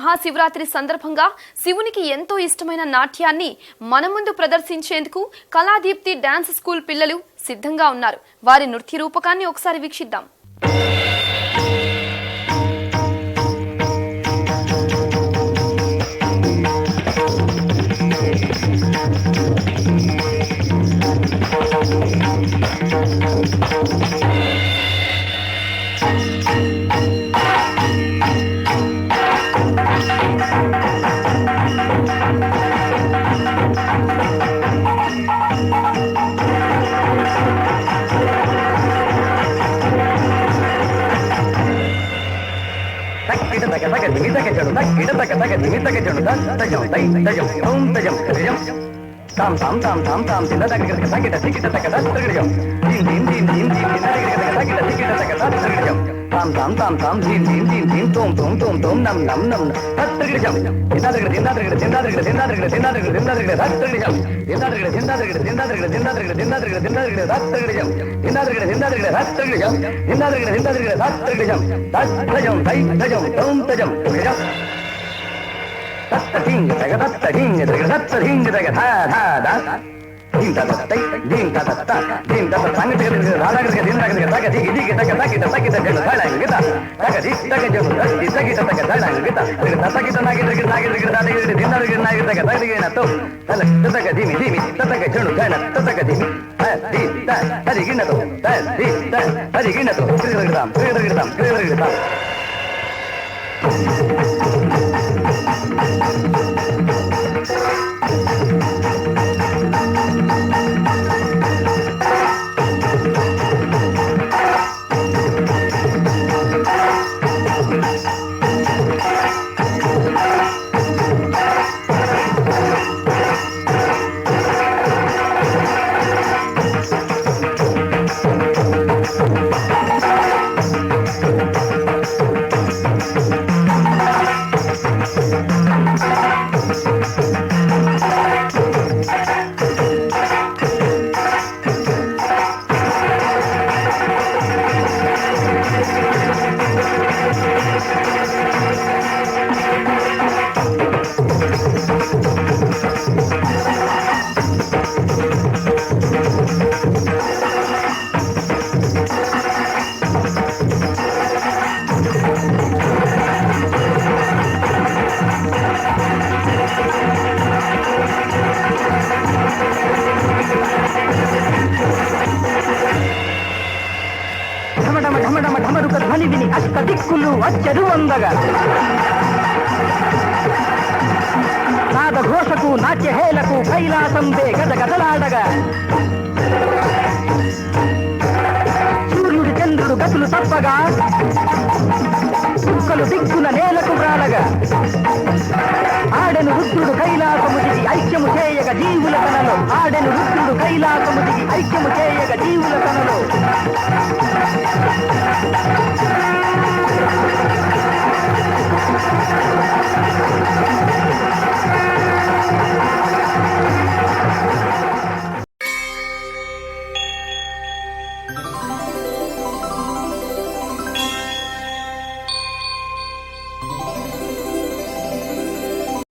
మహాశివరాత్రి సందర్భంగా శివునికి ఎంతో ఇష్టమైన నాట్యాన్ని మన ముందు ప్రదర్శించేందుకు కళాదీప్తి డాన్స్ స్కూల్ పిల్లలు సిద్ధంగా ఉన్నారు. వారి నృత్య రూపకాన్ని ఒకసారి వీక్షిద్దాం. Tam tam tam tam tam tinda takita takita tikita takata tirgidam din din din din din tinda takita tikita takata tirgidam tam tam tam tam din din din din tom tom tom tom nam nam nam tirgidam tinda takita tinda takita tinda takita tinda takita tinda takita tinda takita tirgidam tinda takita tinda takita tinda takita tinda takita tinda takita tinda takita tirgidam tinda takita tinda takita tirgidam tinda takita tinda takita tirgidam tajam tajam tom tajam tirgidam Ding daga daga ding daga daga ding daga tha tha da ding daga tai ding daga ta ding daga sang daga daga daga daga ding daga daga digi digi daga daga daga daga daga daga gita daga dig daga daga daga daga daga gita daga daga daga daga daga daga daga ding daga daga daga daga na to daga daga dimi dimi daga chunu kana daga dimi ha di ta hari gina to ta di ta hari gina to daga ధ్వని విని అష్ట దిక్కులు అచ్చరు వందగా నాద ఘోషకు నాట్యహేలకు కైలాసం గద గదలాడగా సూర్యుడి చంద్రుడు గతులు తప్పగా చుక్కలు దిక్కున నేలకు వ్రాలగా ఆడెను రుద్రుడు కైలాసము దిగి ఐక్యము చేయగ జీవుల కనలో ఆడెను రుద్రుడు కైలాసము దిగి ఐక్యము చేయగ జీవుల కనలో